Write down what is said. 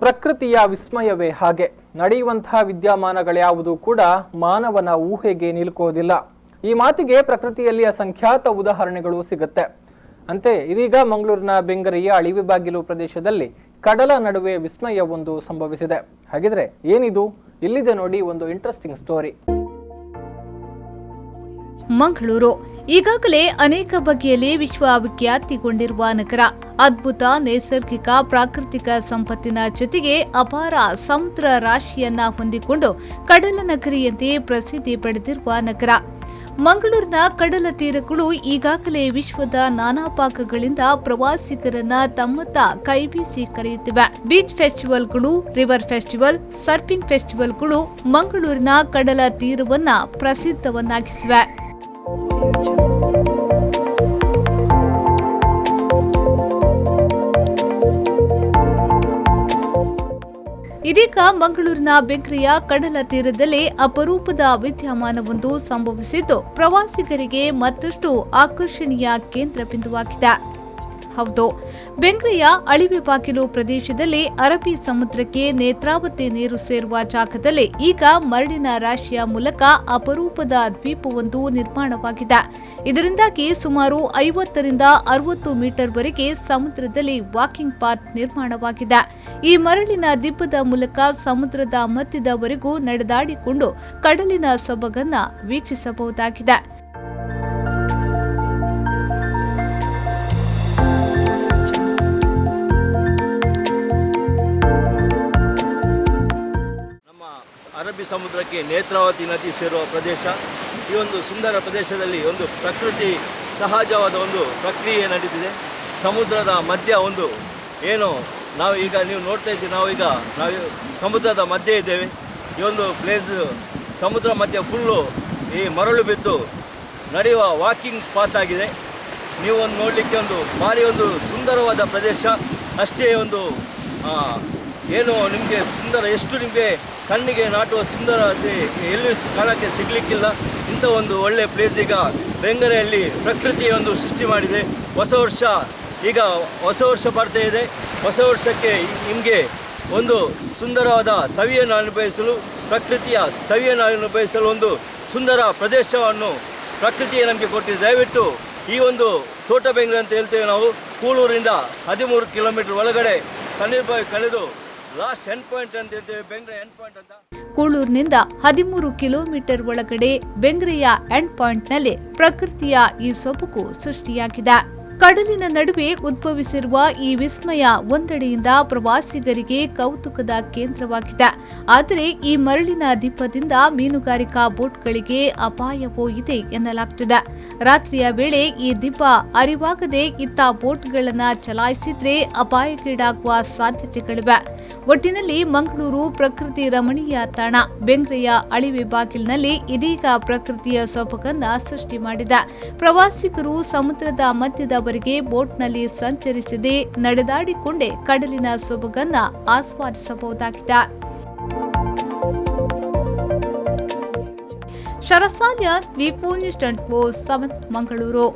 ಪ್ರಕೃತಿಯ ವಿಸ್ಮಯವೇ ಹಾಗೆ. ನಡೆಯುವಂತಹ ವಿದ್ಯಮಾನಗಳ್ಯಾವುದು ಕೂಡ ಮಾನವನ ಊಹೆಗೆ ನಿಲುಕೋದಿಲ್ಲ. ಈ ಮಾತಿಗೆ ಪ್ರಕೃತಿಯಲ್ಲಿ ಅಸಂಖ್ಯಾತ ಉದಾಹರಣೆಗಳು ಸಿಗುತ್ತೆ. ಅಂತೆ ಇದೀಗ ಮಂಗಳೂರಿನ ಬೆಂಗರೆಯ ಅಳಿವಿಬಾಗಿಲು ಪ್ರದೇಶದಲ್ಲಿ ಕಡಲ ನಡುವೆ ವಿಸ್ಮಯವೊಂದು ಸಂಭವಿಸಿದೆ. ಹಾಗಿದ್ರೆ ಏನಿದು? ಇಲ್ಲಿದೆ ನೋಡಿ ಒಂದು ಇಂಟ್ರೆಸ್ಟಿಂಗ್ ಸ್ಟೋರಿ. ಮಂಗಳೂರು ಈಗಾಗಲೇ ಅನೇಕ ಬಗೆಯಲ್ಲಿ ವಿಶ್ವವಿಖ್ಯಾತಿಗೊಂಡಿರುವ ನಗರ. ಅದ್ಭುತ ನೈಸರ್ಗಿಕ ಪ್ರಾಕೃತಿಕ ಸಂಪತ್ತಿನ ಜೊತೆಗೆ ಅಪಾರ ಸಮುದ್ರ ರಾಶಿಯನ್ನ ಹೊಂದಿಕೊಂಡು ಕಡಲ ನಗರಿಯಂತೆ ಪ್ರಸಿದ್ಧಿ ಪಡೆದಿರುವ ನಗರ. ಮಂಗಳೂರಿನ ಕಡಲ ತೀರಗಳು ಈಗಾಗಲೇ ವಿಶ್ವದ ನಾನಾ ಭಾಗಗಳಿಂದ ಪ್ರವಾಸಿಗರನ್ನ ತಮ್ಮತ್ತ ಕೈಬೀಸಿ ಕರೆಯುತ್ತಿವೆ. ಬೀಚ್ ಫೆಸ್ಟಿವಲ್ಗಳು, ರಿವರ್ ಫೆಸ್ಟಿವಲ್, ಸರ್ಫಿಂಗ್ ಫೆಸ್ಟಿವಲ್ಗಳು ಮಂಗಳೂರಿನ ಕಡಲ ತೀರವನ್ನ ಪ್ರಸಿದ್ಧವನ್ನಾಗಿಸಿವೆ. ಇದೀಗ ಮಂಗಳೂರಿನ ಬೆಂಗ್ರೆಯ ಕಡಲ ತೀರದಲ್ಲಿ ಅಪರೂಪದ ವಿದ್ಯಮಾನವೊಂದು ಸಂಭವಿಸಿದ್ದು ಪ್ರವಾಸಿಗರಿಗೆ ಮತ್ತಷ್ಟು ಆಕರ್ಷಣೀಯ ಕೇಂದ್ರ ಬಿಂದುವಾಗಿದೆ. ಹೌದು, ಬೆಂಗ್ರೆಯ ಅಳಿವಿಬಾಗಿಲು ಪ್ರದೇಶದಲ್ಲಿ ಅರಬ್ಬಿ ಸಮುದ್ರಕ್ಕೆ ನೇತ್ರಾವತಿ ನೀರು ಸೇರುವ ಜಾಗದಲ್ಲಿ ಈಗ ಮರಳಿನ ರಾಶಿಯ ಮೂಲಕ ಅಪರೂಪದ ದ್ವೀಪವೊಂದು ನಿರ್ಮಾಣವಾಗಿದೆ. ಇದರಿಂದಾಗಿ ಸುಮಾರು 50ರಿಂದ 60 ಮೀಟರ್ವರೆಗೆ ಸಮುದ್ರದಲ್ಲಿ ವಾಕಿಂಗ್ ಪಾತ್ ನಿರ್ಮಾಣವಾಗಿದೆ. ಈ ಮರಳಿನ ದಿಬ್ಬದ ಮೂಲಕ ಸಮುದ್ರದ ಮಧ್ಯದವರೆಗೂ ನಡೆದಾಡಿಕೊಂಡು ಕಡಲಿನ ಸೊಬಗನ್ನ ವೀಕ್ಷಿಸಬಹುದಾಗಿದೆ. ಅರಬ್ಬಿ ಸಮುದ್ರಕ್ಕೆ ನೇತ್ರಾವತಿ ನದಿ ಸೇರುವ ಪ್ರದೇಶ. ಈ ಒಂದು ಸುಂದರ ಪ್ರದೇಶದಲ್ಲಿ ಒಂದು ಪ್ರಕೃತಿ ಸಹಜವಾದ ಒಂದು ಪ್ರಕ್ರಿಯೆ ನಡೀತಿದೆ. ಸಮುದ್ರದ ಮಧ್ಯ ಒಂದು ಏನು ನೀವು ನೋಡ್ತಾ ಇದ್ದೀವಿ, ನಾವು ಸಮುದ್ರದ ಮಧ್ಯೆ ಇದ್ದೇವೆ. ಈ ಒಂದು ಪ್ಲೇಸ್ ಸಮುದ್ರ ಮಧ್ಯ ಫುಲ್ಲು ಈ ಮರಳು ಬಿದ್ದು ನಡೆಯುವ ವಾಕಿಂಗ್ ಪಾತ್ ಆಗಿದೆ. ನೀವು ಒಂದು ನೋಡಲಿಕ್ಕೆ ಒಂದು ಭಾರಿ ಒಂದು ಸುಂದರವಾದ ಪ್ರದೇಶ. ಅಷ್ಟೇ ಒಂದು ಏನು ನಿಮಗೆ ಎಷ್ಟು ನಿಮಗೆ ಕಣ್ಣಿಗೆ ನಾಟುವ ಸುಂದರತೆ ಎಲ್ಲಿ ಕಾಣಕ್ಕೆ ಸಿಗಲಿಕ್ಕಿಲ್ಲ. ಇಂಥ ಒಂದು ಒಳ್ಳೆಯ ಪ್ಲೇಸ್ ಈಗ ಬೆಂಗರೆಯಲ್ಲಿ ಪ್ರಕೃತಿಯ ಒಂದು ಸೃಷ್ಟಿ ಮಾಡಿದೆ. ಹೊಸ ವರ್ಷ ಬರ್ತಾ ಇದೆ. ಹೊಸ ವರ್ಷಕ್ಕೆ ನಿಮಗೆ ಒಂದು ಸುಂದರವಾದ ಸವಿಯನ್ನು ಅನುಭವಿಸಲು, ಪ್ರಕೃತಿಯ ಸವಿಯನ್ನು ಅನುಭವಿಸಲು ಒಂದು ಸುಂದರ ಪ್ರದೇಶವನ್ನು ಪ್ರಕೃತಿಯೇ ನಮಗೆ ಕೊಟ್ಟಿದೆ. ದಯವಿಟ್ಟು ಈ ಒಂದು ತೋಟ ಬೆಂಗ್ರೆ ಅಂತ ಹೇಳ್ತೇವೆ ನಾವು, ಕೂಳೂರಿಂದ 13 ಕಿಲೋಮೀಟರ್ ಒಳಗಡೆ ಕಳೆದು ಲಾಸ್ಟ್ ಎಂಡ್ ಪಾಯಿಂಟ್ ಅಂತ ಹೇಳ್ತೇವೆ, ಬೆಂಗ್ರೆ ಎಂಡ್ ಪಾಯಿಂಟ್ ಅಂತ. ಕೂಳೂರಿನಿಂದ 13 ಕಿಲೋಮೀಟರ್ ಒಳಗಡೆ ಬೆಂಗ್ರೆಯ ಎಂಡ್ ಪಾಯಿಂಟ್ನಲ್ಲಿ ಪ್ರಕೃತಿಯ ಈ ಸೊಬಗು ಸೃಷ್ಟಿಯಾಗಿದೆ. ಕಡಲಿನ ನಡುವೆ ಉದ್ಭವಿಸಿರುವ ಈ ವಿಸ್ಮಯ ಒಂದೆಡೆಯಿಂದ ಪ್ರವಾಸಿಗರಿಗೆ ಕೌತುಕದ ಕೇಂದ್ರವಾಗಿದೆ. ಆದರೆ ಈ ಮರಳಿನ ದಿಬ್ಬದಿಂದ ಮೀನುಗಾರಿಕಾ ಬೋಟ್ಗಳಿಗೆ ಅಪಾಯವೂ ಇದೆ ಎನ್ನಲಾಗುತ್ತಿದೆ. ರಾತ್ರಿಯ ವೇಳೆ ಈ ದಿಬ್ಬ ಅರಿವಾಗದೆ ಇತ್ತ ಬೋಟ್ಗಳನ್ನು ಚಲಾಯಿಸಿದ್ರೆ ಅಪಾಯಕ್ಕೀಡಾಗುವ ಸಾಧ್ಯತೆಗಳಿವೆ. ಒಟ್ಟಿನಲ್ಲಿ ಮಂಗಳೂರು ಪ್ರಕೃತಿ ರಮಣೀಯ ತಾಣ. ಬೆಂಗ್ರೆಯ ಅಳಿವಿಬಾಗಿಲಿನಲ್ಲಿ ಇದೀಗ ಪ್ರಕೃತಿಯ ಸೊಬಗನ್ನ ಸೃಷ್ಟಿ ಮಾಡಿದೆ. ಪ್ರವಾಸಿಗರು ಸಮುದ್ರದ ಮಧ್ಯದವರೆಗೆ ಬೋಟ್ನಲ್ಲಿ ಸಂಚರಿಸದೆ ನಡೆದಾಡಿಕೊಂಡೇ ಕಡಲಿನ ಸೊಬಗನ್ನ ಆಸ್ವಾದಿಸಬಹುದಾಗಿದೆ. ಶರಸಾಲ್ಯ, ವಿ4 ನ್ಯೂಸ್ 24/7 ಮಂಗಳೂರು.